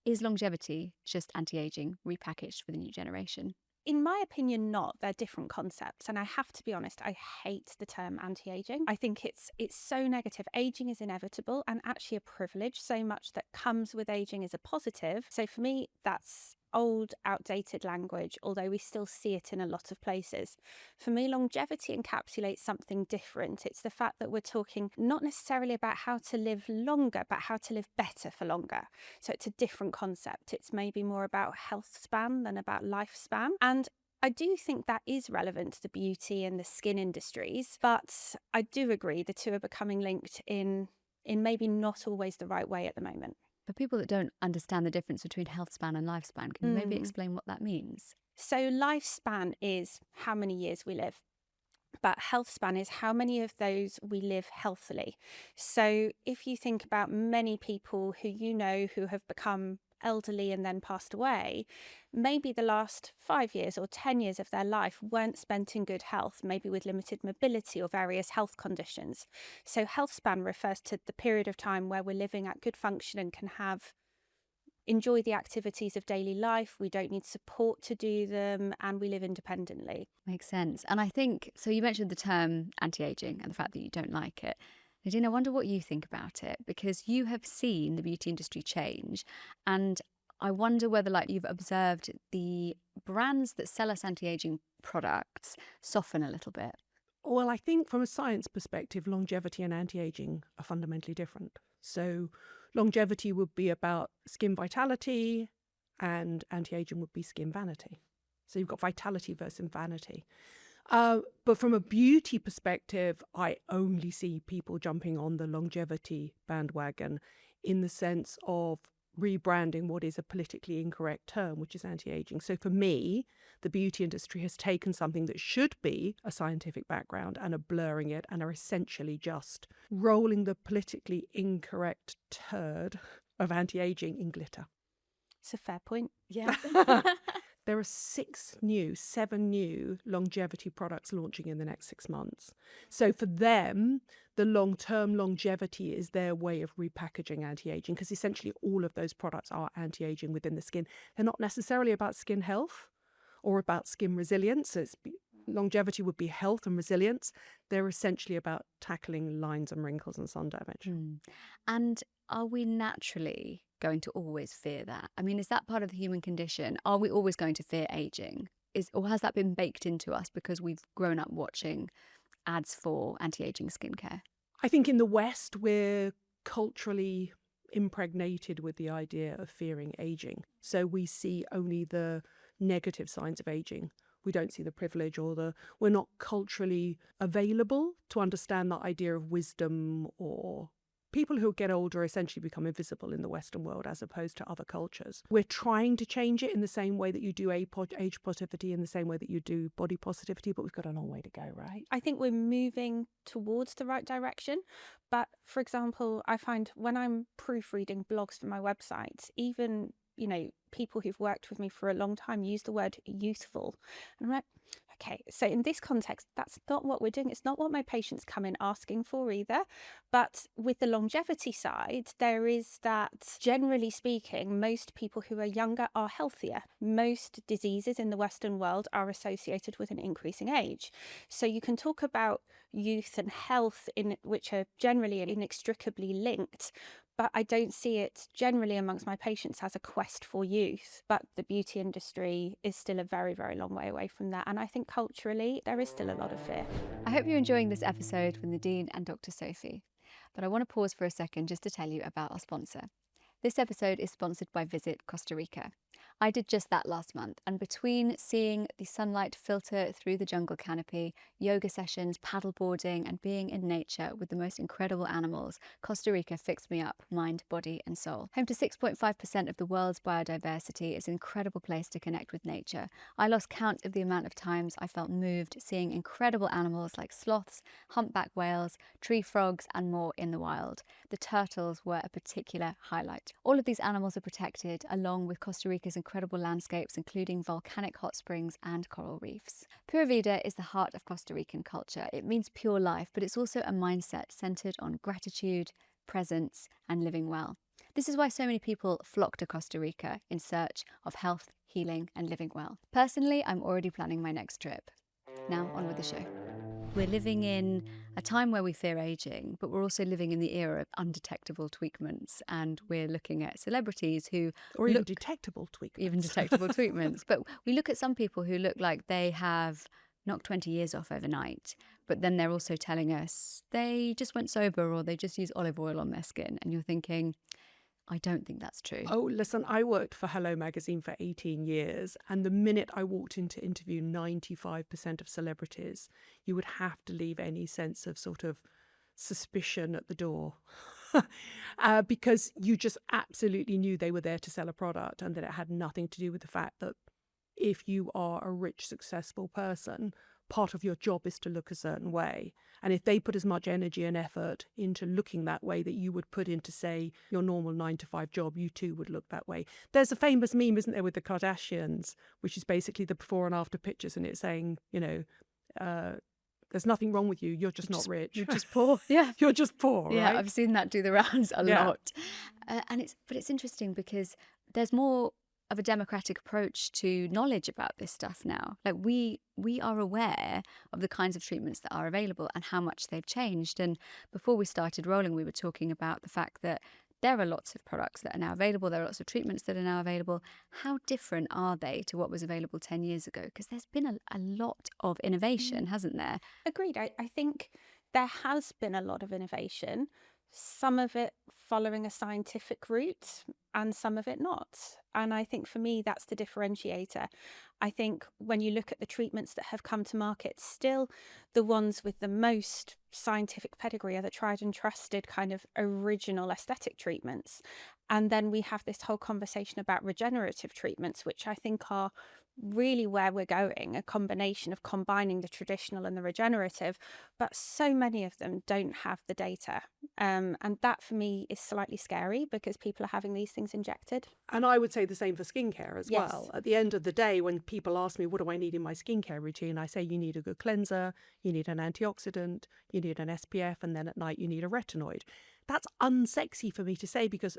Is longevity just anti-aging repackaged for the new generation? In my opinion, not. They're different concepts. And I have to be honest, I hate the term anti-aging. I think it's so negative. Aging is inevitable and actually a privilege. So much that comes with aging is a positive. So for me, that's old, outdated language, although we still see it in a lot of places. For me, longevity encapsulates something different. It's the fact that we're talking not necessarily about how to live longer, but how to live better for longer. So it's a different concept. It's maybe more about health span than about lifespan. And I do think that is relevant to the beauty and the skin industries, but I do agree the two are becoming linked in maybe not always the right way at the moment. For people that don't understand the difference between health span and lifespan, can you maybe explain what that means? So lifespan is how many years we live. But health span is how many of those we live healthily. So if you think about many people who you know who have become elderly and then passed away, maybe the last 5 years or 10 years of their life weren't spent in good health, maybe with limited mobility or various health conditions. So health span refers to the period of time where we're living at good function and can enjoy the activities of daily life. We don't need support to do them, and we live independently. Makes sense. And I think, so you mentioned the term anti-aging and the fact that you don't like it. Nadine, I wonder what you think about it, because you have seen the beauty industry change, and I wonder whether, like, you've observed the brands that sell us anti-aging products soften a little bit. Well, I think from a science perspective, longevity and anti-aging are fundamentally different. So longevity would be about skin vitality and anti-aging would be skin vanity. So you've got vitality versus vanity. But from a beauty perspective, I only see people jumping on the longevity bandwagon in the sense of rebranding what is a politically incorrect term, which is anti-aging. So for me, the beauty industry has taken something that should be a scientific background and are blurring it and are essentially just rolling the politically incorrect turd of anti-aging in glitter. It's a fair point. Yeah. There are 7 new longevity products launching in the next 6 months. So for them, the long-term longevity is their way of repackaging anti-aging, because essentially all of those products are anti-aging within the skin. They're not necessarily about skin health or about skin resilience. Longevity would be health and resilience. They're essentially about tackling lines and wrinkles and sun damage. And are we naturally going to always fear that? I mean, is that part of the human condition? Are we always going to fear aging? Or has that been baked into us because we've grown up watching ads for anti-aging skincare? I think in the West, we're culturally impregnated with the idea of fearing aging. So we see only the negative signs of aging. We don't see the privilege we're not culturally available to understand that idea of wisdom, or people who get older essentially become invisible in the Western world as opposed to other cultures. We're trying to change it in the same way that you do age positivity, in the same way that you do body positivity, but we've got a long way to go, right? I think we're moving towards the right direction. But for example, I find when I'm proofreading blogs for my website, even, people who've worked with me for a long time use the word youthful. And I'm like, okay, so in this context, that's not what we're doing. It's not what my patients come in asking for either. But with the longevity side, there is that, generally speaking, most people who are younger are healthier. Most diseases in the Western world are associated with an increasing age. So you can talk about youth and health, which are generally inextricably linked, but I don't see it generally amongst my patients as a quest for youth. But the beauty industry is still a very, very long way away from that. And I think culturally, there is still a lot of fear. I hope you're enjoying this episode with Nadine and Dr. Sophie. But I want to pause for a second just to tell you about our sponsor. This episode is sponsored by Visit Costa Rica. I did just that last month, and between seeing the sunlight filter through the jungle canopy, yoga sessions, paddleboarding, and being in nature with the most incredible animals, Costa Rica fixed me up, mind, body, and soul. Home to 6.5% of the world's biodiversity, is an incredible place to connect with nature. I lost count of the amount of times I felt moved seeing incredible animals like sloths, humpback whales, tree frogs, and more in the wild. The turtles were a particular highlight. All of these animals are protected, along with Costa Rica's incredible landscapes, including volcanic hot springs and coral reefs. Pura Vida is the heart of Costa Rican culture. It means pure life, but it's also a mindset centered on gratitude, presence, and living well. This is why so many people flock to Costa Rica in search of health, healing, and living well. Personally, I'm already planning my next trip. Now, on with the show. We're living in a time where we fear aging, but we're also living in the era of undetectable tweakments, and we're looking at celebrities who Or even detectable tweakments. Even detectable treatments. But we look at some people who look like they have knocked 20 years off overnight, but then they're also telling us they just went sober or they just use olive oil on their skin. And you're thinking, I don't think that's true. Oh, listen, I worked for Hello Magazine for 18 years, and the minute I walked in to interview 95% of celebrities, you would have to leave any sense of sort of suspicion at the door. Because you just absolutely knew they were there to sell a product, and that it had nothing to do with the fact that if you are a rich, successful person, part of your job is to look a certain way. And if they put as much energy and effort into looking that way that you would put into, say, your normal 9-to-5 job, you too would look that way. There's a famous meme, isn't there, with the Kardashians, which is basically the before and after pictures, and it's saying, you know, there's nothing wrong with you. You're just not rich. You're just poor. Yeah. You're just poor, Yeah, right? I've seen that do the rounds a lot. And it's interesting because there's more of a democratic approach to knowledge about this stuff now. Like we are aware of the kinds of treatments that are available and how much they've changed. And before we started rolling, we were talking about the fact that there are lots of products that are now available. There are lots of treatments that are now available. How different are they to what was available 10 years ago? Because there's been a lot of innovation, hasn't there? Agreed. I think there has been a lot of innovation, some of it following a scientific route and some of it not. And I think for me, that's the differentiator. I think when you look at the treatments that have come to market, still the ones with the most scientific pedigree are the tried and trusted kind of original aesthetic treatments. And then we have this whole conversation about regenerative treatments, which I think are really where we're going, a combination of combining the traditional and the regenerative, but so many of them don't have the data. And that for me is slightly scary because people are having these things injected. And I would say the same for skincare as Yes. well. At the end of the day, when people ask me, what do I need in my skincare routine? I say you need a good cleanser, you need an antioxidant, you need an SPF, and then at night you need a retinoid. That's unsexy for me to say because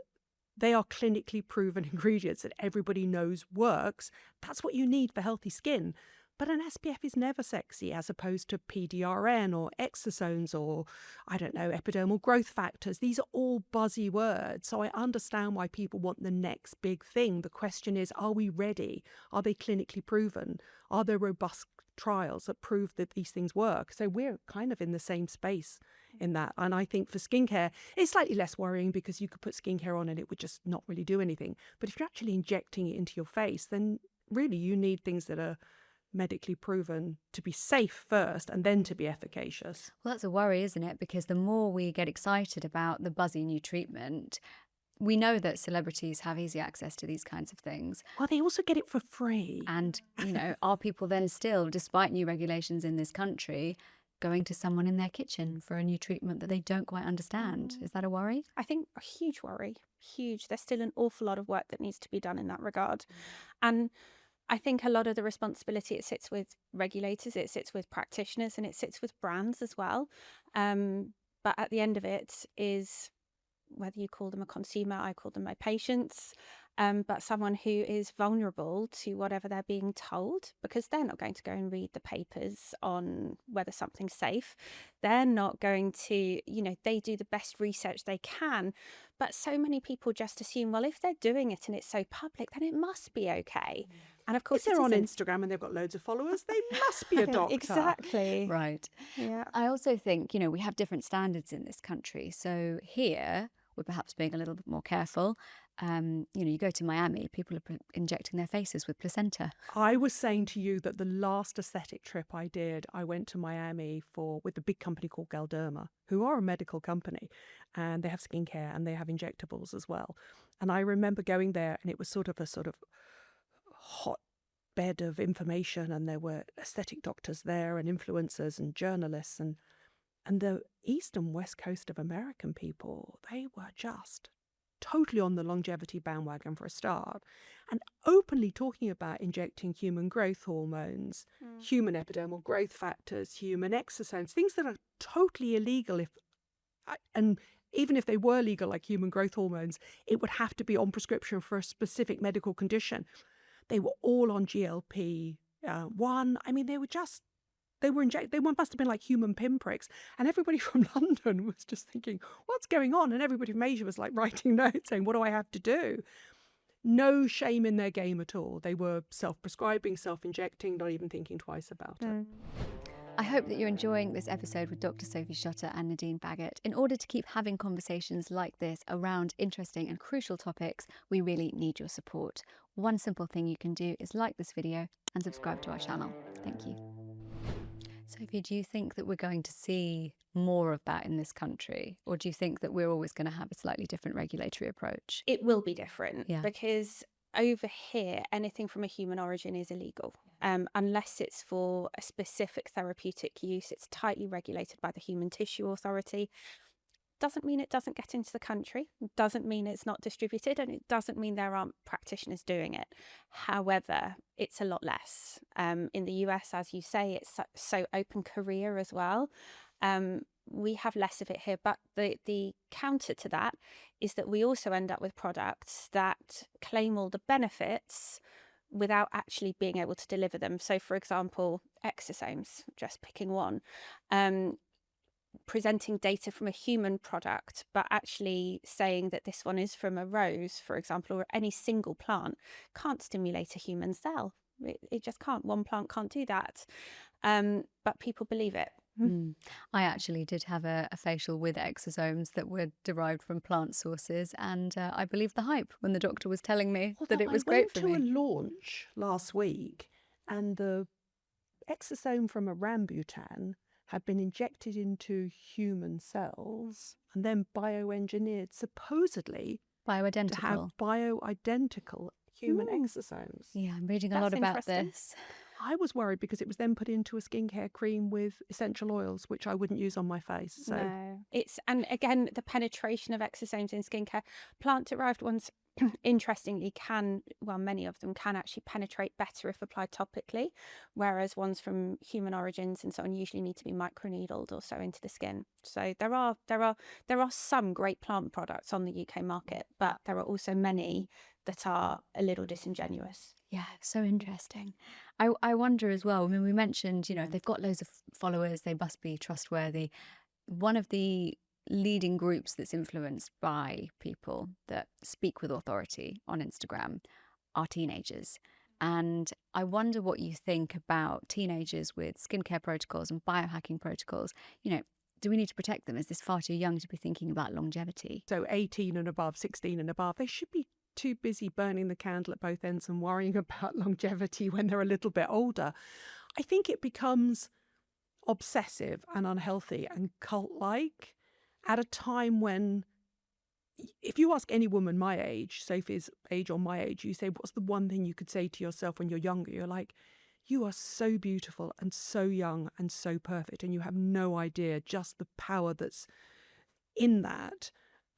they are clinically proven ingredients that everybody knows works. That's what you need for healthy skin. But an SPF is never sexy as opposed to PDRN or exosomes or, I don't know, epidermal growth factors. These are all buzzy words. So I understand why people want the next big thing. The question is, are we ready? Are they clinically proven? Are there robust trials that prove that these things work? So we're kind of in the same space in that. And I think for skincare, it's slightly less worrying because you could put skincare on and it would just not really do anything. But if you're actually injecting it into your face, then really you need things that are medically proven to be safe first and then to be efficacious. Well, that's a worry, isn't it? Because the more we get excited about the buzzy new treatment, we know that celebrities have easy access to these kinds of things. Well, they also get it for free. And, you know, are people then still, despite new regulations in this country, going to someone in their kitchen for a new treatment that they don't quite understand? Is that a worry? I think a huge worry, huge. There's still an awful lot of work that needs to be done in that regard. And I think a lot of the responsibility, it sits with regulators, it sits with practitioners, and it sits with brands as well. But at the end of it is, whether you call them a consumer, I call them my patients, but someone who is vulnerable to whatever they're being told, because they're not going to go and read the papers on whether something's safe. They're not going to, you know, they do the best research they can. But so many people just assume, well, if they're doing it and it's so public, then it must be okay. And of course, if they're on Instagram and they've got loads of followers, they must be a doctor. Exactly. Right. Yeah. I also think, you know, we have different standards in this country. So here, we're perhaps being a little bit more careful. You know, you go to Miami, people are injecting their faces with placenta. I was saying to you that the last aesthetic trip I did, I went to Miami with a big company called Galderma, who are a medical company, and they have skincare and they have injectables as well. And I remember going there, and it was sort of hot bed of information, and there were aesthetic doctors there and influencers and journalists and the east and west coast of American people, they were just totally on the longevity bandwagon for a start, and openly talking about injecting human growth hormones, human epidermal growth factors, human exosomes, things that are totally illegal and even if they were legal, like human growth hormones, it would have to be on prescription for a specific medical condition. They were all on GLP-1. I mean, they were injected. They must have been like human pinpricks. And everybody from London was just thinking, what's going on? And everybody from Asia was like writing notes saying, what do I have to do? No shame in their game at all. They were self-prescribing, self-injecting, not even thinking twice about it. I hope that you're enjoying this episode with Dr. Sophie Shotter and Nadine Baggott. In order to keep having conversations like this around interesting and crucial topics, we really need your support. One simple thing you can do is like this video and subscribe to our channel. Thank you. Sophie, do you think that we're going to see more of that in this country? Or do you think that we're always going to have a slightly different regulatory approach? It will be different Yeah. because over here, anything from a human origin is illegal. Unless it's for a specific therapeutic use, it's tightly regulated by the Human Tissue Authority. Doesn't mean it doesn't get into the country, doesn't mean it's not distributed, and it doesn't mean there aren't practitioners doing it. However, it's a lot less. In the US, as you say, it's so open career as well. We have less of it here, but the counter to that is that we also end up with products that claim all the benefits without actually being able to deliver them. So, for example, exosomes, just picking one, presenting data from a human product, but actually saying that this one is from a rose, for example, or any single plant, can't stimulate a human cell. It just can't. One plant can't do that. But people believe it. I actually did have a facial with exosomes that were derived from plant sources, and I believed the hype when the doctor was telling me that it was great for me. I went to a launch last week, and the exosome from orangutan had been injected into human cells and then bioengineered, supposedly Bioidentical. to have bioidentical human exosomes. Yeah, I'm reading a lot about this. I was worried because it was then put into a skincare cream with essential oils, which I wouldn't use on my face. So No, and again, the penetration of exosomes in skincare, plant-derived ones, interestingly, many of them can actually penetrate better if applied topically, whereas ones from human origins and so on usually need to be microneedled or so into the skin. So there are some great plant products on the UK market, but there are also many that are a little disingenuous. Yeah, so interesting. I wonder as well, I mean, we mentioned, they've got loads of followers, they must be trustworthy. One of the leading groups that's influenced by people that speak with authority on Instagram are teenagers. And I wonder what you think about teenagers with skincare protocols and biohacking protocols. Do we need to protect them? Is this far too young to be thinking about longevity? So 18 and above, 16 and above, they should be too busy burning the candle at both ends and worrying about longevity when they're a little bit older. I think it becomes obsessive and unhealthy and cult-like at a time when, if you ask any woman my age, Sophie's age or my age, you say, what's the one thing you could say to yourself when you're younger? You're like, you are so beautiful and so young and so perfect, and you have no idea just the power that's in that.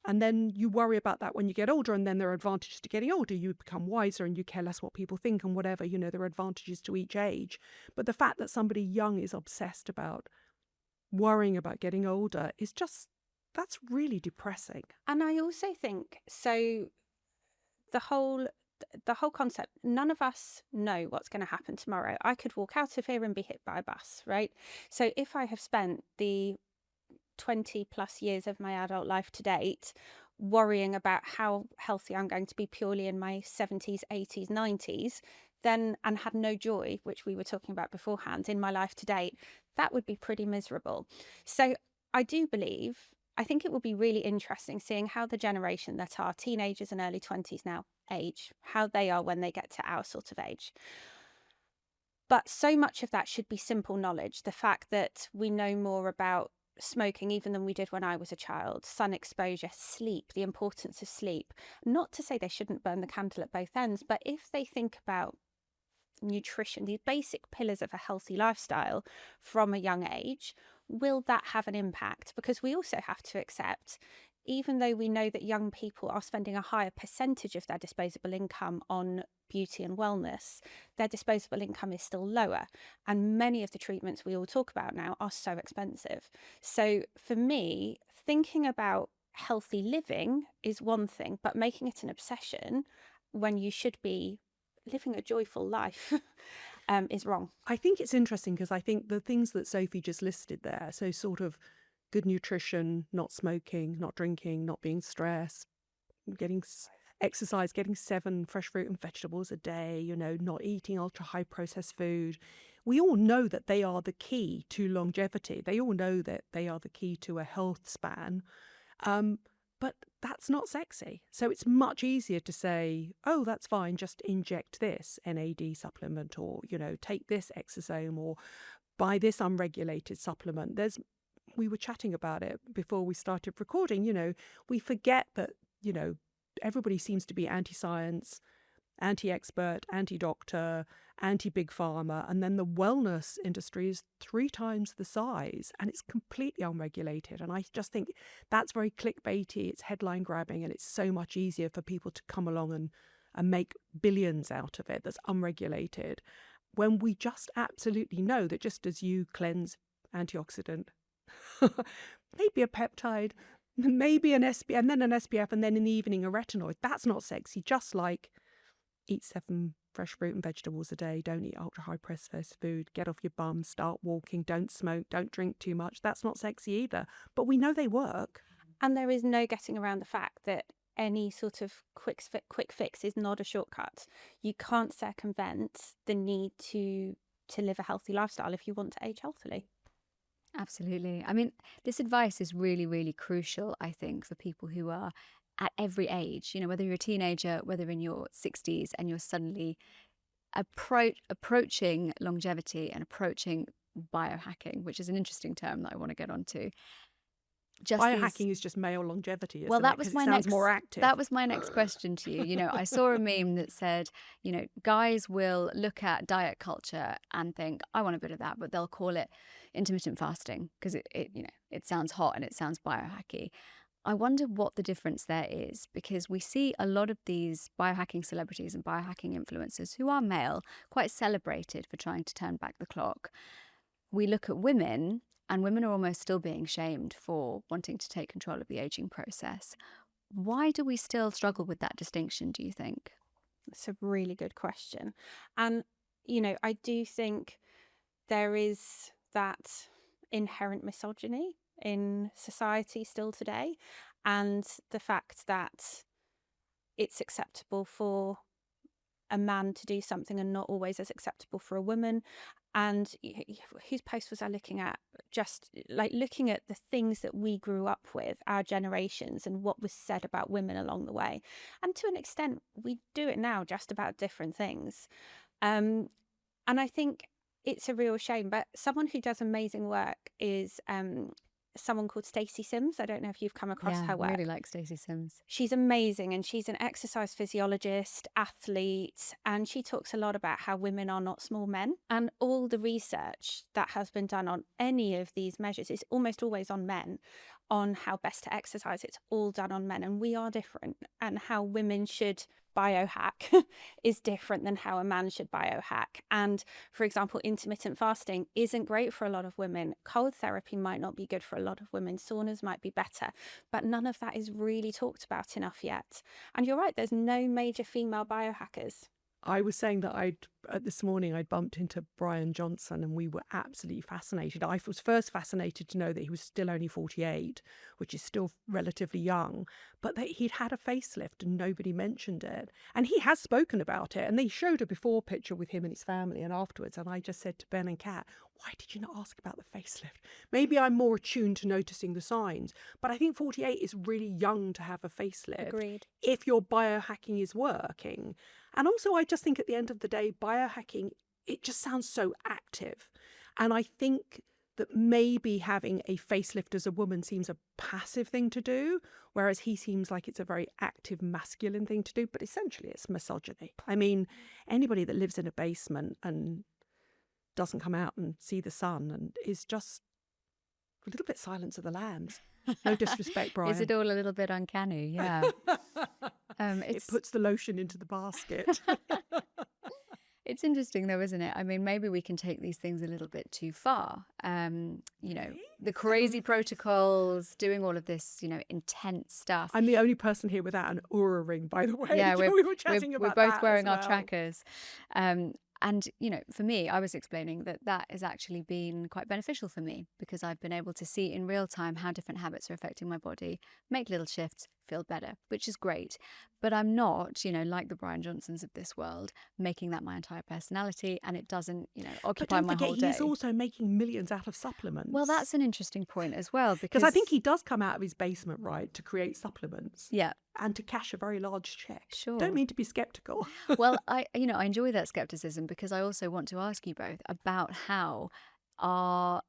And then you worry about that when you get older, and then there are advantages to getting older. You become wiser and you care less what people think and whatever, there are advantages to each age. But the fact that somebody young is obsessed about worrying about getting older is that's really depressing. And I also think, so the whole concept, none of us know what's going to happen tomorrow. I could walk out of here and be hit by a bus, right? So if I have spent the 20 plus years of my adult life to date worrying about how healthy I'm going to be purely in my 70s, 80s, 90s, and had no joy, which we were talking about beforehand, in my life to date, that would be pretty miserable. So I think it will be really interesting seeing how the generation that are teenagers and early 20s now age, how they are when they get to our sort of age. But so much of that should be simple knowledge. The fact that we know more about smoking even than we did when I was a child, sun exposure, sleep, the importance of sleep. Not to say they shouldn't burn the candle at both ends, but if they think about nutrition, these basic pillars of a healthy lifestyle from a young age, will that have an impact? Because we also have to accept, even though we know that young people are spending a higher percentage of their disposable income on beauty and wellness, their disposable income is still lower. And many of the treatments we all talk about now are so expensive. So for me, thinking about healthy living is one thing, but making it an obsession when you should be living a joyful life is wrong. I think it's interesting because I think the things that Sophie just listed there, so sort of good nutrition, not smoking, not drinking, not being stressed, getting exercise, getting 7 fresh fruit and vegetables a day, you know, not eating ultra high processed food. We all know that they are the key to longevity. They all know that they are the key to a health span. But that's not sexy. So it's much easier to say, oh, that's fine, just inject this NAD supplement, or, you know, take this exosome, or buy this unregulated supplement. We were chatting about it before we started recording, you know, we forget that, you know, everybody seems to be anti-science, anti-expert, anti-doctor, anti-big pharma, and then the wellness industry is 3 times the size and it's completely unregulated. And I just think that's very clickbaity, it's headline grabbing, and it's so much easier for people to come along and make billions out of it that's unregulated, when we just absolutely know that just as you cleanse antioxidant, maybe a peptide, maybe an SPF, and then an SPF, and then in the evening a retinoid, that's not sexy. Just like eat 7 fresh fruit and vegetables a day, don't eat ultra high processed food, get off your bum, start walking, don't smoke, don't drink too much. That's not sexy either. But we know they work. And there is no getting around the fact that any sort of quick fix is not a shortcut. You can't circumvent the need to live a healthy lifestyle if you want to age healthily. Absolutely. I mean, this advice is really, really crucial, I think, for people who are at every age, you know, whether you're a teenager, whether in your 60s and you're suddenly approaching longevity and approaching biohacking, which is an interesting term that I want to get onto. Biohacking is just male longevity, isn't well, that it? was 'Cause my it sounds next more active. That was my next question to you. You know, I saw a meme that said, you know, guys will look at diet culture and think, I want a bit of that, but they'll call it intermittent fasting because it you know, it sounds hot and it sounds biohacky. I wonder what the difference there is, because we see a lot of these biohacking celebrities and biohacking influencers who are male quite celebrated for trying to turn back the clock. We look at women, and women are almost still being shamed for wanting to take control of the aging process. Why do we still struggle with that distinction, do you think? That's a really good question. And, you know, I do think there is that inherent misogyny in society still today, and the fact that it's acceptable for a man to do something and not always as acceptable for a woman. And whose post was I looking at? Just like looking at the things that we grew up with, our generations, and what was said about women along the way. And to an extent, we do it now just about different things. And I think it's a real shame. But someone who does amazing work is someone called Stacey Sims. I don't know if you've come across her work. I really like Stacey Sims. She's amazing, and she's an exercise physiologist, athlete, and she talks a lot about how women are not small men. And all the research that has been done on any of these measures is almost always on men, on how best to exercise. It's all done on men, and we are different, and how women should biohack is different than how a man should biohack. And for example, intermittent fasting isn't great for a lot of women. Cold therapy might not be good for a lot of women. Saunas might be better, but none of that is really talked about enough yet. And you're right, there's no major female biohackers. I was saying that this morning I'd bumped into Brian Johnson, and we were absolutely fascinated. I was first fascinated to know that he was still only 48, which is still relatively young, but that he'd had a facelift and nobody mentioned it. And he has spoken about it, and they showed a before picture with him and his family and afterwards. And I just said to Ben and Kat, why did you not ask about the facelift? Maybe I'm more attuned to noticing the signs, but I think 48 is really young to have a facelift. Agreed. If your biohacking is working. And also, I just think at the end of the day, biohacking, it just sounds so active. And I think that maybe having a facelift as a woman seems a passive thing to do, whereas he seems like it's a very active masculine thing to do. But essentially, it's misogyny. I mean, anybody that lives in a basement and doesn't come out and see the sun and is just a little bit Silence of the Lambs. No disrespect, Brian. Is it all a little bit uncanny? Yeah. It puts the lotion into the basket. It's interesting though, isn't it? I mean, maybe we can take these things a little bit too far. You know, the crazy protocols, doing all of this, you know, intense stuff. I'm the only person here without an Oura ring, by the way. Yeah, we were chatting we're about both that wearing as our well. trackers. And, you know, for me, I was explaining that that has actually been quite beneficial for me because I've been able to see in real time how different habits are affecting my body, make little shifts, feel better, which is great. But I'm not, you know, like the Brian Johnsons of this world, making that my entire personality, and it doesn't, you know, But occupy don't my forget, whole he day. is also making millions out of supplements. Well, that's an interesting point as well, because I think he does come out of his basement, right, to create supplements. Yeah. And to cash a very large check. Sure. Don't mean to be sceptical. Well, I enjoy that skepticism because I also want to ask you both about how our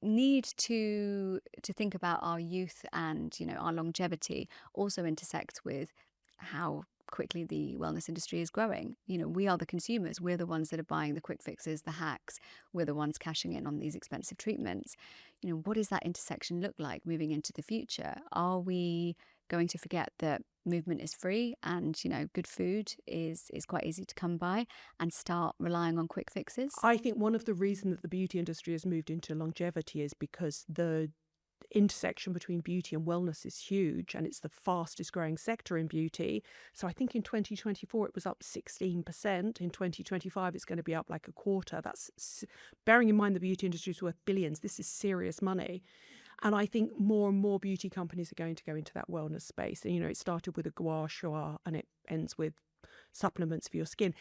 need to think about our youth and, you know, our longevity also intersects with how quickly the wellness industry is growing. You know, we are the consumers. We're the ones that are buying the quick fixes, the hacks. We're the ones cashing in on these expensive treatments. You know, what does that intersection look like moving into the future? Are we going to forget that movement is free and, you know, good food is quite easy to come by and start relying on quick fixes? I think one of the reasons that the beauty industry has moved into longevity is because the intersection between beauty and wellness is huge, and it's the fastest growing sector in beauty. So I think in 2024 it was up 16%. In 2025 it's going to be up like a quarter. That's bearing in mind the beauty industry is worth billions. This is serious money. And I think more and more beauty companies are going to go into that wellness space. And, you know, it started with a gua sha and it ends with supplements for your skin.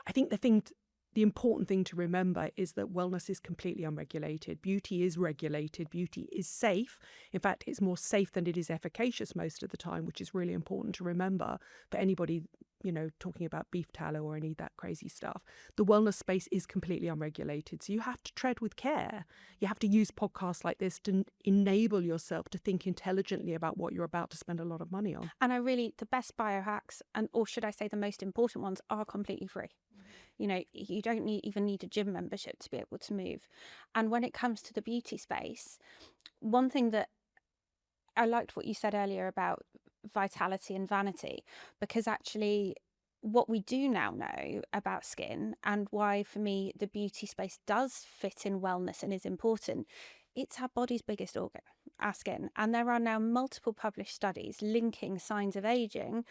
I think the important thing to remember is that wellness is completely unregulated. Beauty is regulated. Beauty is safe. In fact, it's more safe than it is efficacious most of the time, which is really important to remember for anybody, you know, talking about beef tallow or any of that crazy stuff. The wellness space is completely unregulated. So you have to tread with care. You have to use podcasts like this to enable yourself to think intelligently about what you're about to spend a lot of money on. And the best biohacks, or should I say the most important ones, are completely free. You know, you don't even need a gym membership to be able to move. And when it comes to the beauty space, one thing that I liked what you said earlier about vitality and vanity, because actually what we do now know about skin and why for me the beauty space does fit in wellness and is important, it's our body's biggest organ, our skin. And there are now multiple published studies linking signs of aging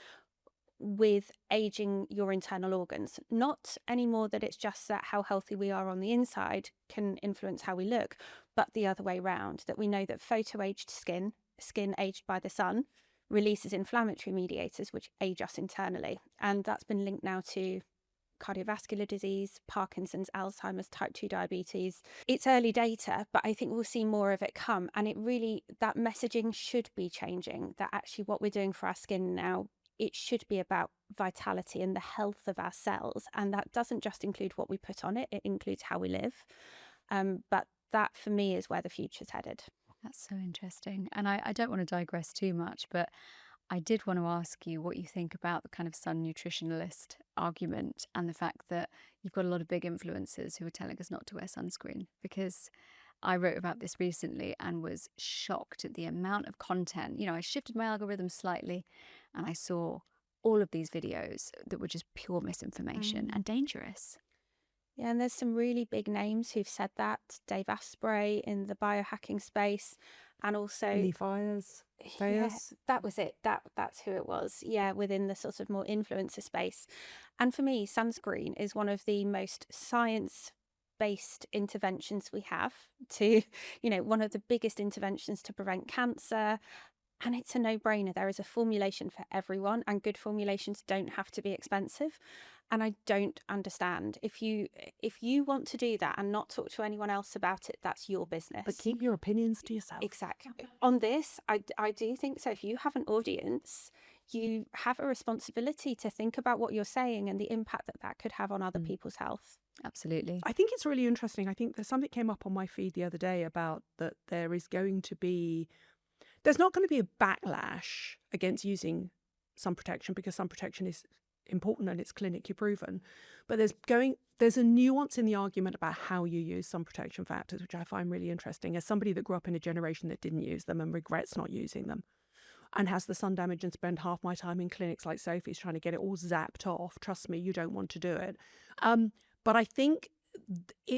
with aging your internal organs. Not anymore that it's just that how healthy we are on the inside can influence how we look, but the other way round, that we know that photoaged skin aged by the sun, releases inflammatory mediators which age us internally. And that's been linked now to cardiovascular disease, Parkinson's, Alzheimer's, type 2 diabetes. It's early data, but I think we'll see more of it come. And that messaging should be changing, that actually what we're doing for our skin now, it should be about vitality and the health of our cells. And that doesn't just include what we put on it, it includes how we live. But that for me is where the future's headed. That's so interesting. And I don't want to digress too much, but I did want to ask you what you think about the kind of sun nutritionalist argument and the fact that you've got a lot of big influencers who are telling us not to wear sunscreen, because I wrote about this recently and was shocked at the amount of content. You know, I shifted my algorithm slightly and I saw all of these videos that were just pure misinformation and dangerous. Yeah, and there's some really big names who've said that. Dave Asprey in the biohacking space, and also Lee Fires. Yeah, that was it. That's who it was. Yeah, within the sort of more influencer space. And for me, sunscreen is one of the most science-based interventions we have to, you know, one of the biggest interventions to prevent cancer. And it's a no-brainer. There is a formulation for everyone, and good formulations don't have to be expensive. And I don't understand. If you want to do that and not talk to anyone else about it, that's your business. But keep your opinions to yourself. Exactly. On this, I do think so. If you have an audience, you have a responsibility to think about what you're saying and the impact that could have on other people's health. Absolutely. I think it's really interesting. I think there's something came up on my feed the other day about that there's not going to be a backlash against using sun protection because sun protection is important and it's clinically proven. But there's a nuance in the argument about how you use sun protection factors, which I find really interesting. As somebody that grew up in a generation that didn't use them and regrets not using them and has the sun damage and spend half my time in clinics like Sophie's trying to get it all zapped off, trust me, you don't want to do it. But I think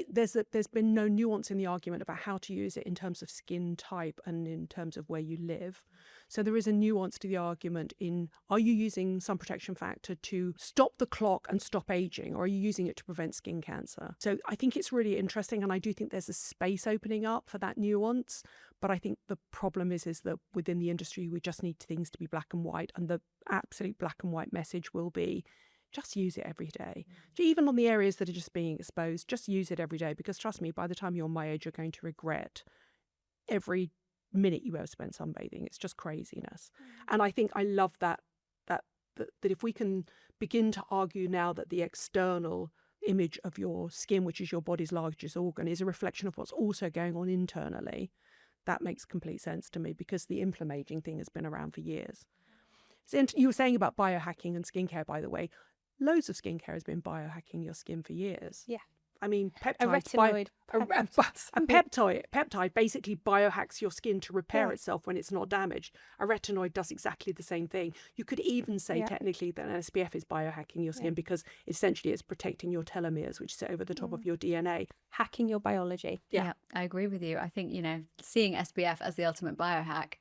there's been no nuance in the argument about how to use it in terms of skin type and in terms of where you live. So there is a nuance to the argument in, are you using sun protection factor to stop the clock and stop aging, or are you using it to prevent skin cancer? So I think it's really interesting, and I do think there's a space opening up for that nuance. But I think the problem is that within the industry, we just need things to be black and white, and the absolute black and white message will be, just use it every day. Even on the areas that are just being exposed, just use it every day, because trust me, by the time you're my age, you're going to regret every minute you ever spent sunbathing. It's just craziness. And I think I love that if we can begin to argue now that the external image of your skin, which is your body's largest organ, is a reflection of what's also going on internally, that makes complete sense to me, because the inflammaging thing has been around for years. So you were saying about biohacking and skincare, by the way. Loads of skincare has been biohacking your skin for years. Yeah. I mean, peptides. A retinoid. A peptide basically biohacks your skin to repair Yeah. itself when it's not damaged. A retinoid does exactly the same thing. You could even say technically that an SPF is biohacking your skin because essentially it's protecting your telomeres, which sit over the top of your DNA. Hacking your biology. Yeah, I agree with you. I think, seeing SPF as the ultimate biohack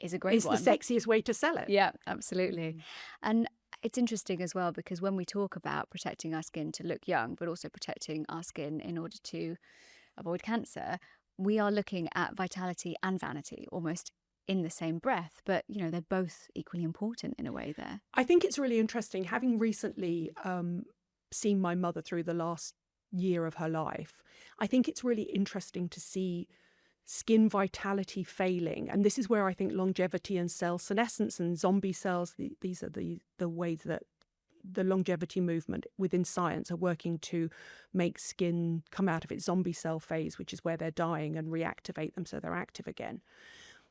is a great one. It's the sexiest way to sell it. Yeah, absolutely. And it's interesting as well, because when we talk about protecting our skin to look young, but also protecting our skin in order to avoid cancer, we are looking at vitality and vanity almost in the same breath. But, they're both equally important in a way there. I think it's really interesting, having recently seen my mother through the last year of her life. I think it's really interesting to see skin vitality failing, and this is where I think longevity and cell senescence and zombie cells, these are the ways that the longevity movement within science are working to make skin come out of its zombie cell phase, which is where they're dying, and reactivate them so they're active again.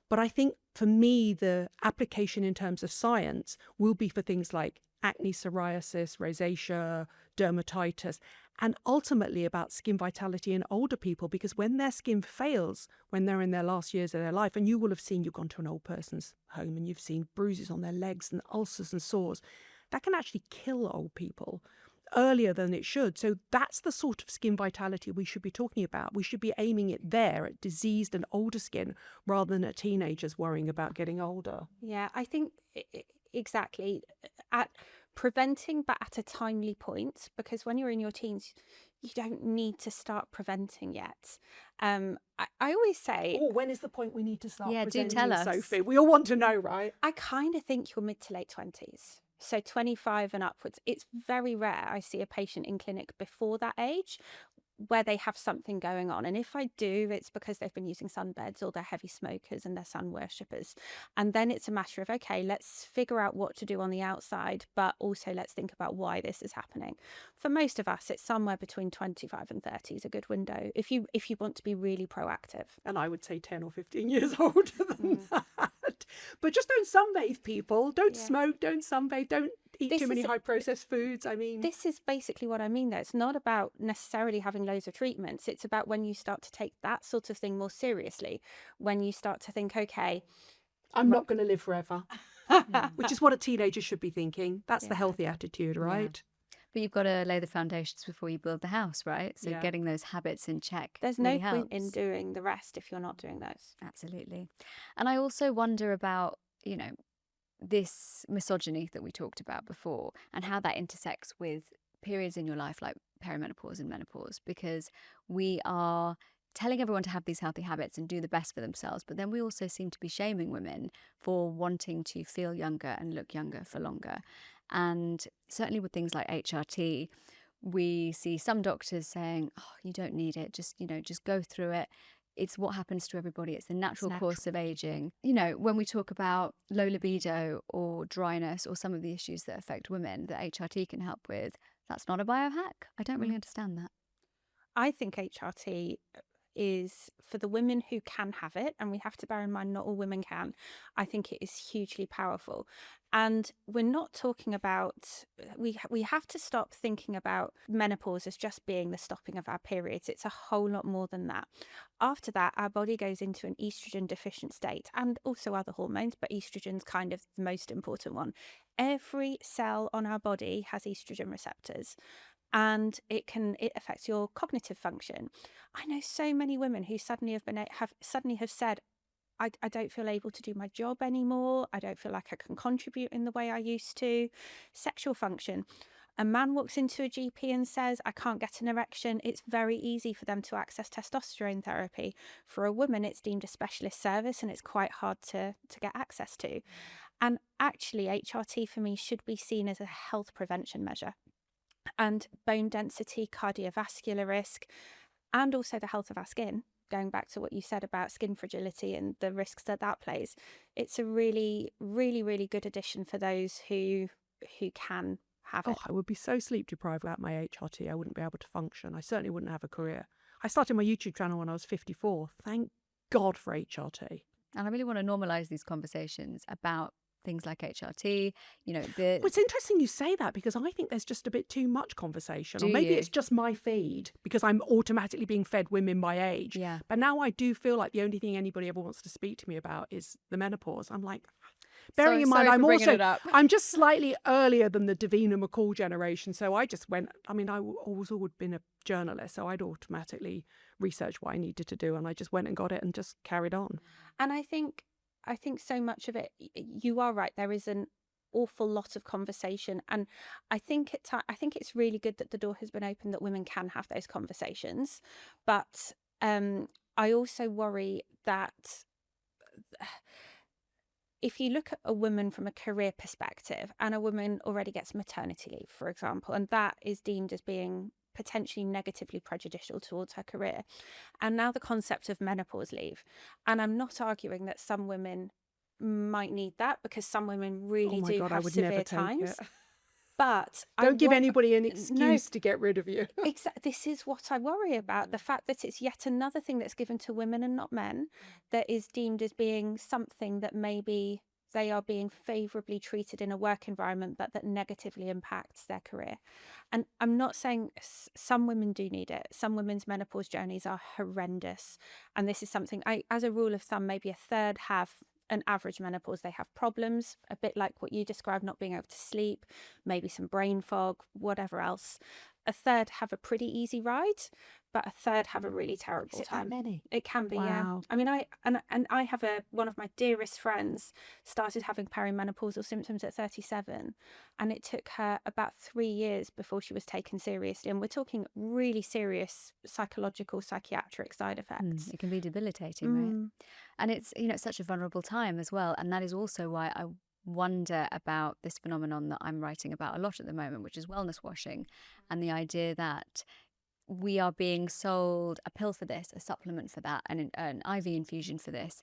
But I think for me, the application in terms of science will be for things like acne, psoriasis, rosacea, dermatitis, and ultimately about skin vitality in older people, because when their skin fails, when they're in their last years of their life, and you will have seen, you've gone to an old person's home and you've seen bruises on their legs and ulcers and sores, that can actually kill old people earlier than it should. So that's the sort of skin vitality we should be talking about. We should be aiming it there at diseased and older skin rather than at teenagers worrying about getting older. Yeah, I think exactly. At preventing, but at a timely point, because when you're in your teens, you don't need to start preventing yet. I always say, when is the point we need to start do preventing, tell us. Sophie? We all want to know, right? I kind of think you're mid to late 20s. So 25 and upwards. It's very rare I see a patient in clinic before that age where they have something going on. And if I do, it's because they've been using sunbeds, or they're heavy smokers and they're sun worshippers. And then it's a matter of, okay, let's figure out what to do on the outside, but also let's think about why this is happening. For most of us, it's somewhere between 25 and 30 is a good window if you want to be really proactive. And I would say 10 or 15 years older than that. But just don't sunbathe, people. Don't smoke, don't sunbathe, don't eat too many high processed foods. I mean, this is basically what I mean, though. It's not about necessarily having loads of treatments. It's about when you start to take that sort of thing more seriously, when you start to think, okay, I'm not going to live forever, which is what a teenager should be thinking. That's the healthy attitude, right? But you've got to lay the foundations before you build the house, right? So getting those habits in check. There's really no point in helps. doing the rest if you're not doing those. Absolutely. And I also wonder about, this misogyny that we talked about before, and how that intersects with periods in your life like perimenopause and menopause, because we are telling everyone to have these healthy habits and do the best for themselves, but then we also seem to be shaming women for wanting to feel younger and look younger for longer. And certainly with things like HRT, we see some doctors saying, oh, you don't need it, just go through it. It's what happens to everybody. It's the natural course of aging. When we talk about low libido or dryness or some of the issues that affect women that HRT can help with, that's not a biohack. I don't really understand that. I think HRT is for the women who can have it, and we have to bear in mind not all women can. I think it is hugely powerful. And we're not talking about, we have to stop thinking about menopause as just being the stopping of our periods. It's a whole lot more than that. After that, our body goes into an estrogen deficient state, and also other hormones, but estrogen's kind of the most important one. Every cell on our body has estrogen receptors. and it affects your cognitive function. I know so many women who suddenly have said, I don't feel able to do my job anymore. I don't feel like I can contribute in the way I used to. Sexual function. A man walks into a GP and says, I can't get an erection. It's very easy for them to access testosterone therapy. For a woman, it's deemed a specialist service and it's quite hard to get access to. And actually, HRT for me should be seen as a health prevention measure. And bone density, cardiovascular risk, and also the health of our skin, going back to what you said about skin fragility and the risks that plays, it's a really, really, really good addition for those who can have it. I would be so sleep deprived without my HRT. I wouldn't be able to function. I certainly wouldn't have a career. I started my YouTube channel when I was 54. Thank God for HRT. And I really want to normalise these conversations about things like HRT, Well, it's interesting you say that, because I think there's just a bit too much conversation. Or maybe it's just my feed, because I'm automatically being fed women my age. Yeah. But now I do feel like the only thing anybody ever wants to speak to me about is the menopause. I'm like, bearing in mind, I'm just slightly earlier than the Davina McCall generation. So I just went, I always been a journalist, so I'd automatically research what I needed to do. And I just went and got it and just carried on. And I think so much of it, you are right, there is an awful lot of conversation, and I think it's really good that the door has been opened that women can have those conversations. But I also worry that if you look at a woman from a career perspective, and a woman already gets maternity leave, for example, and that is deemed as being potentially negatively prejudicial towards her career. And now the concept of menopause leave. And I'm not arguing that some women might need that, because some women really do have severe times. But don't give anybody an excuse to get rid of you. Exactly. This is what I worry about. The fact that it's yet another thing that's given to women and not men, that is deemed as being something that maybe they are being favourably treated in a work environment, but that negatively impacts their career. And I'm not saying some women do need it. Some women's menopause journeys are horrendous. And this is something, as a rule of thumb, maybe a third have an average menopause. They have problems, a bit like what you described, not being able to sleep, maybe some brain fog, whatever else. A third have a pretty easy ride, but a third have a really terrible time. That many? It can be, wow. Yeah. I have one of my dearest friends started having perimenopausal symptoms at 37, and it took her about 3 years before she was taken seriously. And we're talking really serious psychological, psychiatric side effects. It can be debilitating, right? And it's, it's such a vulnerable time as well. And that is also why I wonder about this phenomenon that I'm writing about a lot at the moment, which is wellness washing, and the idea that we are being sold a pill for this, a supplement for that, and an IV infusion for this.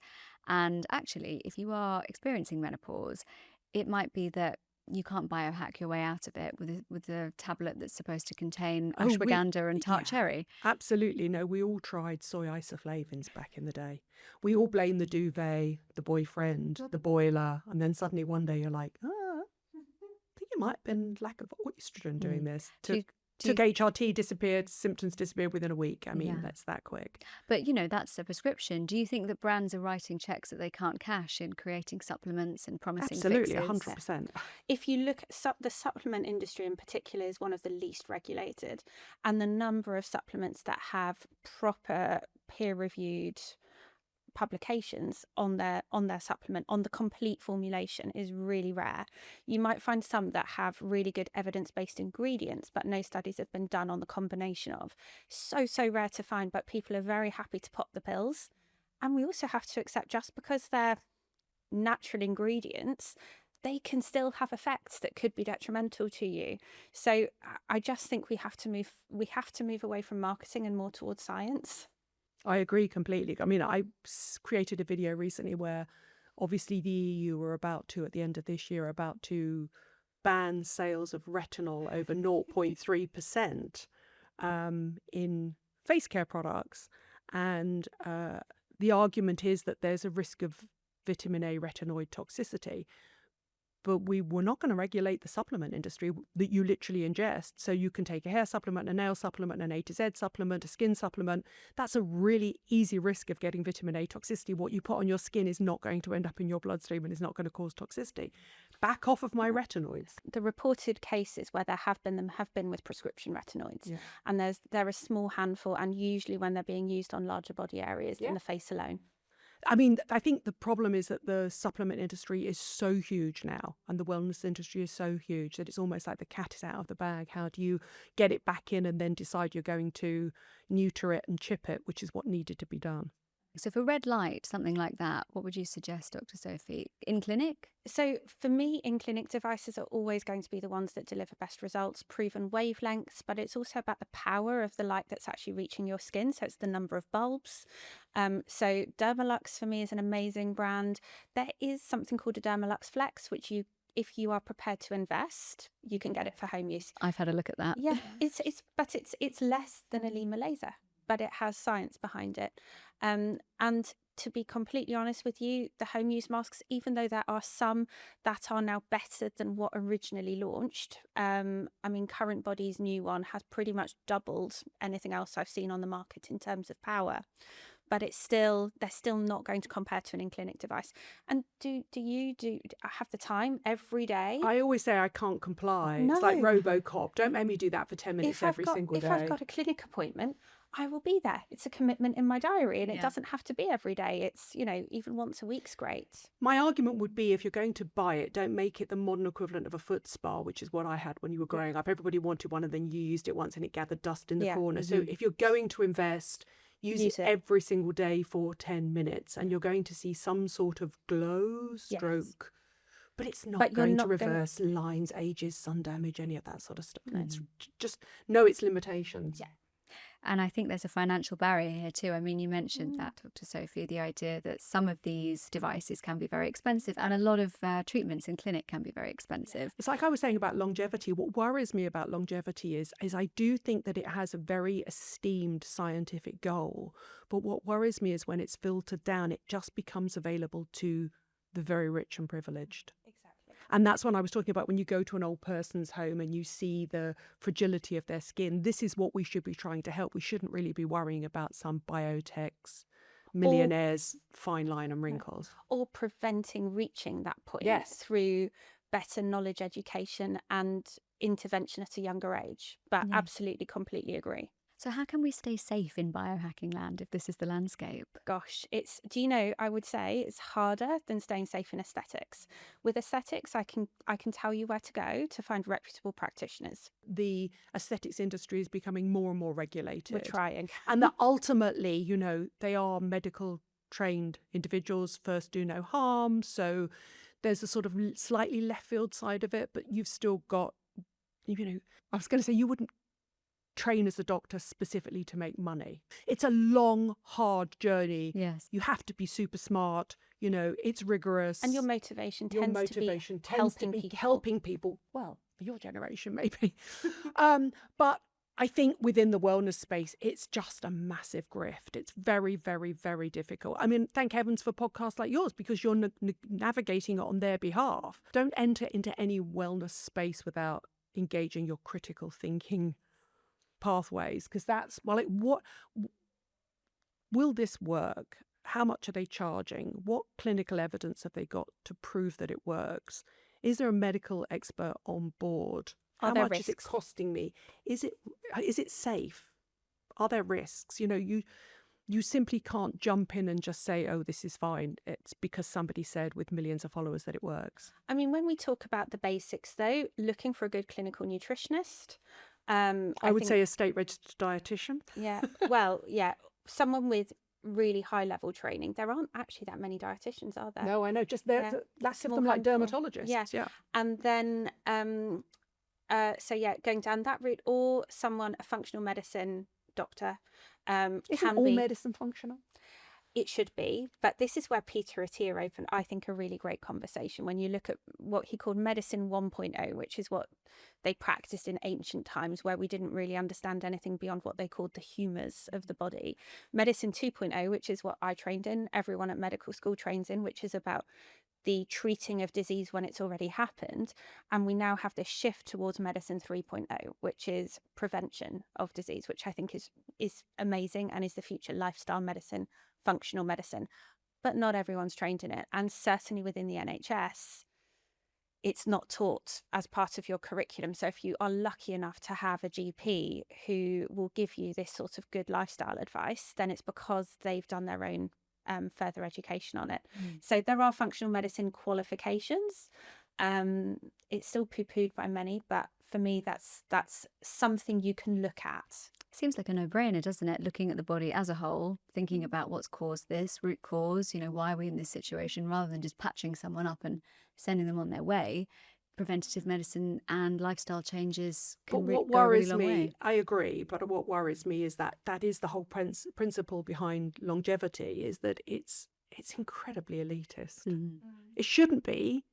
And actually, if you are experiencing menopause, it might be that you can't biohack your way out of it with a tablet that's supposed to contain ashwagandha and tart cherry. Absolutely. No, we all tried soy isoflavins back in the day. We all blame the duvet, the boyfriend, the boiler, and then suddenly one day you're like, I think it might have been lack of estrogen doing this. Took HRT, disappeared, symptoms disappeared within a week. I mean, that's that quick. But, that's a prescription. Do you think that brands are writing checks that they can't cash in creating supplements and promising fixes? Absolutely, 100%. If you look at the supplement industry in particular is one of the least regulated, and the number of supplements that have proper peer-reviewed publications on their supplement, on the complete formulation, is really rare. You might find some that have really good evidence-based ingredients, but no studies have been done on the combination of. So rare to find, but people are very happy to pop the pills. And we also have to accept, just because they're natural ingredients, they can still have effects that could be detrimental to you. So I just think we have to move away from marketing and more towards science. I agree completely. I mean, I created a video recently where obviously the EU are about to, at the end of this year, about to ban sales of retinol over 0.3% in face care products. And the argument is that there's a risk of vitamin A retinoid toxicity. but we're not going to regulate the supplement industry that you literally ingest. So you can take a hair supplement, a nail supplement, an A to Z supplement, a skin supplement. That's a really easy risk of getting vitamin A toxicity. What you put on your skin is not going to end up in your bloodstream and is not going to cause toxicity. Back off of my retinoids. The reported cases where there have been them have been with prescription retinoids. Yeah. And they're a small handful, and usually when they're being used on larger body areas in the face alone. I mean, I think the problem is that the supplement industry is so huge now, and the wellness industry is so huge that it's almost like the cat is out of the bag. How do you get it back in and then decide you're going to neuter it and chip it, which is what needed to be done? So for red light, something like that, what would you suggest, Dr. Sophie? In clinic? So for me, in-clinic devices are always going to be the ones that deliver best results, proven wavelengths, but it's also about the power of the light that's actually reaching your skin. So it's the number of bulbs. So Dermalux for me is an amazing brand. There is something called a Dermalux Flex, which if you are prepared to invest, you can get it for home use. I've had a look at that. Yeah, it's less than a Lima laser, but it has science behind it. And to be completely honest with you, the home use masks, even though there are some that are now better than what originally launched, I mean, Current Body's new one has pretty much doubled anything else I've seen on the market in terms of power. But they're still not going to compare to an in-clinic device. And do you have the time every day? I always say I can't comply. No. It's like RoboCop. Don't make me do that for 10 minutes every single day. If I've got a clinic appointment, I will be there. It's a commitment in my diary, and it Yeah. doesn't have to be every day. It's, even once a week's great. My argument would be, if you're going to buy it, don't make it the modern equivalent of a foot spa, which is what I had when you were growing up. Everybody wanted one, and then you used it once and it gathered dust in the corner. So if you're going to invest, use it every single day for 10 minutes, and you're going to see some sort of glow stroke. But it's not going to reverse lines, ages, sun damage, any of that sort of stuff. It's just know its limitations. Yeah. And I think there's a financial barrier here too. I mean, you mentioned that, Dr. Sophie, the idea that some of these devices can be very expensive, and a lot of treatments in clinic can be very expensive. It's like I was saying about longevity. What worries me about longevity is I do think that it has a very esteemed scientific goal. But what worries me is when it's filtered down, it just becomes available to the very rich and privileged. And that's when I was talking about when you go to an old person's home and you see the fragility of their skin. This is what we should be trying to help. We shouldn't really be worrying about some biotechs, millionaires, fine line and wrinkles. Or preventing reaching that point through better knowledge education and intervention at a younger age. But absolutely, completely agree. So how can we stay safe in biohacking land if this is the landscape? Gosh, I would say it's harder than staying safe in aesthetics. With aesthetics, I can tell you where to go to find reputable practitioners. The aesthetics industry is becoming more and more regulated. We're trying. And that ultimately, they are medical trained individuals, first do no harm. So there's a sort of slightly left field side of it, but you've still got, I was going to say you wouldn't train as a doctor specifically to make money. It's a long, hard journey. Yes. You have to be super smart. It's rigorous. And your motivation tends to be helping people. Well, for your generation, maybe. But I think within the wellness space, it's just a massive grift. It's very, very, very difficult. I mean, thank heavens for podcasts like yours, because you're navigating it on their behalf. Don't enter into any wellness space without engaging your critical thinking pathways, because that's what will this work? How much are they charging? What clinical evidence have they got to prove that it works? Is there a medical expert on board? How much is it costing me? Is it safe? Are there risks? You simply can't jump in and just say, oh, this is fine. It's because somebody said with millions of followers that it works. I mean, when we talk about the basics though, looking for a good clinical nutritionist, I would say a state-registered dietitian. Yeah. Well, yeah. Someone with really high-level training. There aren't actually that many dietitians, are there? No, I know. Just there's lots of them like dermatologists. Yeah. And then, going down that route, or a functional medicine doctor. Isn't all medicine functional? It should be, but this is where Peter Attia opened, I think, a really great conversation when you look at what he called medicine 1.0, which is what they practiced in ancient times, where we didn't really understand anything beyond what they called the humours of the body. Medicine 2.0, which is what I trained in, everyone at medical school trains in, which is about the treating of disease when it's already happened. And we now have this shift towards medicine 3.0, which is prevention of disease, which I think is amazing and is the future. Lifestyle medicine, functional medicine. But not everyone's trained in it. And certainly within the NHS, it's not taught as part of your curriculum. So if you are lucky enough to have a GP who will give you this sort of good lifestyle advice, then it's because they've done their own further education on it. So there are functional medicine qualifications. It's still poo-pooed by many, but for me, that's something you can look at. Seems like a no-brainer, doesn't it? Looking at the body as a whole, thinking about what's caused this, root cause, why are we in this situation, rather than just patching someone up and sending them on their way. Preventative medicine and lifestyle changes can go a really long way. I agree, but what worries me is that is the whole principle behind longevity, is that it's incredibly elitist. It shouldn't be.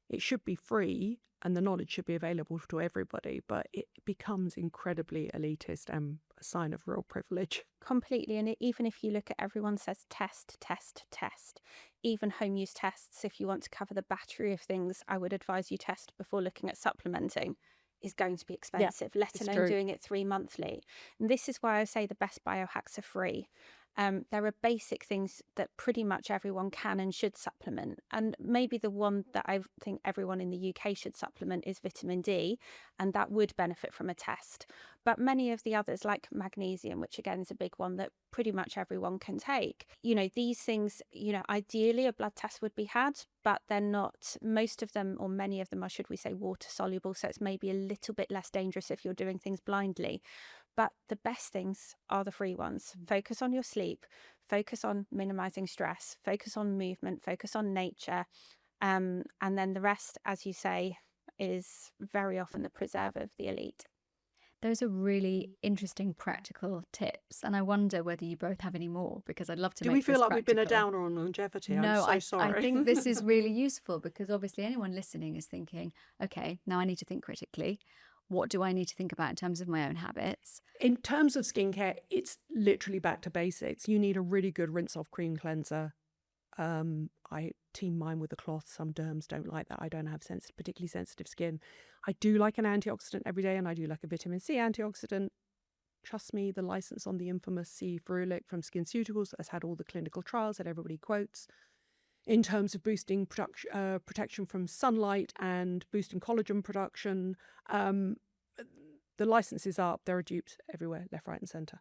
It should be free and the knowledge should be available to everybody, but it becomes incredibly elitist and a sign of real privilege. Completely. And even if you look at everyone says test, test, test, even home use tests, if you want to cover the battery of things I would advise you test before looking at supplementing, is going to be expensive, let alone doing it 3 monthly. And this is why I say the best biohacks are free. There are basic things that pretty much everyone can and should supplement. And maybe the one that I think everyone in the UK should supplement is vitamin D, and that would benefit from a test. But many of the others, like magnesium, which again is a big one that pretty much everyone can take. These things, ideally a blood test would be had, but they're not. Most of them, or many of them are, should we say, water soluble. So it's maybe a little bit less dangerous if you're doing things blindly. But the best things are the free ones. Focus on your sleep, focus on minimizing stress, focus on movement, focus on nature. And then the rest, as you say, is very often the preserve of the elite. Those are really interesting practical tips. And I wonder whether you both have any more, because I'd love to Do we feel like we've been a downer on longevity? No, I'm so sorry. I think this is really useful, because obviously anyone listening is thinking, okay, now I need to think critically. What do I need to think about in terms of my own habits? In terms of skincare, it's literally back to basics. You need a really good rinse-off cream cleanser. I team mine with a cloth. Some derms don't like that. I don't have particularly sensitive skin. I do like an antioxidant every day, and I do like a vitamin C antioxidant. Trust me, the license on the infamous C. ferulic from SkinCeuticals has had all the clinical trials that everybody quotes. In terms of boosting protection from sunlight and boosting collagen production, the license is up. There are dupes everywhere, left, right and centre.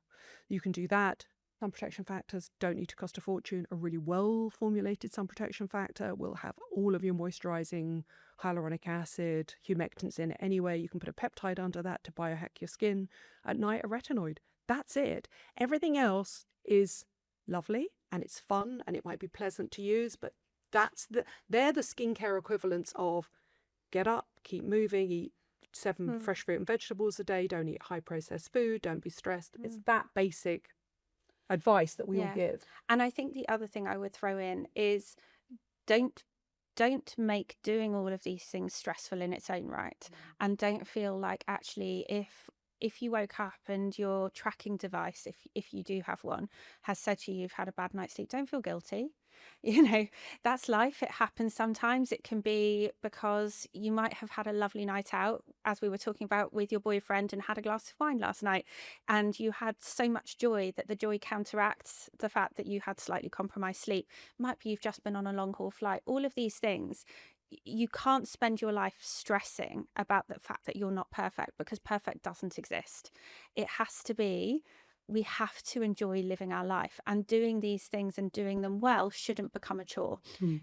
You can do that. Sun protection factors don't need to cost a fortune. A really well-formulated sun protection factor will have all of your moisturising hyaluronic acid, humectants in it anyway. You can put a peptide under that to biohack your skin. At night, a retinoid. That's it. Everything else is lovely and it's fun and it might be pleasant to use, but they're the skincare equivalents of get up, keep moving, eat 7 fresh fruit and vegetables a day, don't eat high processed food, don't be stressed. It's that basic advice that we all give. And I think the other thing I would throw in is don't make doing all of these things stressful in its own right. And don't feel like actually if you woke up and your tracking device, if you do have one, has said to you you've had a bad night's sleep, don't feel guilty. That's life. It happens sometimes. It can be because you might have had a lovely night out, as we were talking about, with your boyfriend, and had a glass of wine last night, and you had so much joy that the joy counteracts the fact that you had slightly compromised sleep. Might be you've just been on a long haul flight. All of these things, you can't spend your life stressing about the fact that you're not perfect, because perfect doesn't exist. It has to be, we have to enjoy living our life, and doing these things and doing them well shouldn't become a chore.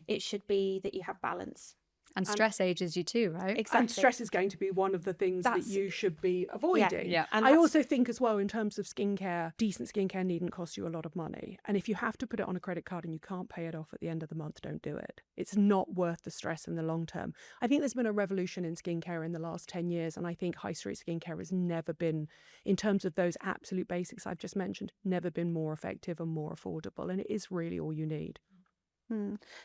It should be that you have balance. And stress ages you too, right? Exactly. And stress is going to be one of the things that you should be avoiding. Yeah. And I also think as well, in terms of skincare, decent skincare needn't cost you a lot of money. And if you have to put it on a credit card and you can't pay it off at the end of the month, don't do it. It's not worth the stress in the long term. I think there's been a revolution in skincare in the last 10 years. And I think high street skincare has never been, in terms of those absolute basics I've just mentioned, never been more effective and more affordable. And it is really all you need.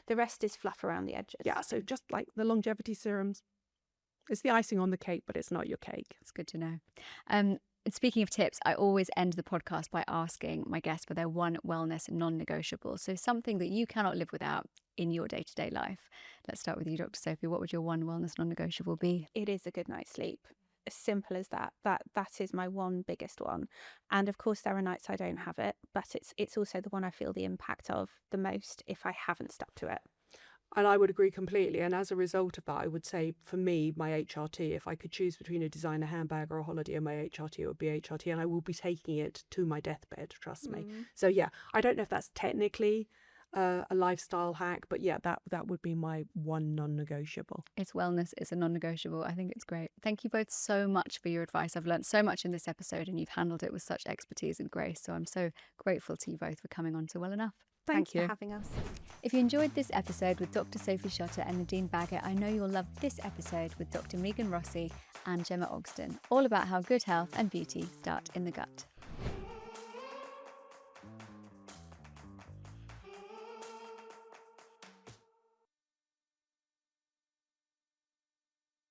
The rest is fluff around the edges. Yeah, so just like the longevity serums, it's the icing on the cake, but it's not your cake. It's good to know. And speaking of tips, I always end the podcast by asking my guests for their one wellness non-negotiable. So something that you cannot live without in your day-to-day life. Let's start with you, Dr. Sophie. What would your one wellness non-negotiable be? It is a good night's sleep. As simple as that. That is my one biggest one. And of course there are nights I don't have it, but it's also the one I feel the impact of the most if I haven't stuck to it. And I would agree completely. And as a result of that, I would say for me, my HRT, if I could choose between a designer handbag or a holiday and my HRT, it would be HRT. And I will be taking it to my deathbed, trust me. So yeah, I don't know if that's technically a lifestyle hack, but yeah, that would be my one non-negotiable. It's wellness. It's a non-negotiable. I think it's great. Thank you both so much for your advice. I've learned so much in this episode and you've handled it with such expertise and grace. So I'm so grateful to you both for coming on to Well Enough. Thanks for having us. If you enjoyed this episode with Dr. Sophie Shotter and Nadine Baggott, I know you'll love this episode with Dr. Megan Rossi and Gemma Ogston, all about how good health and beauty start in the gut.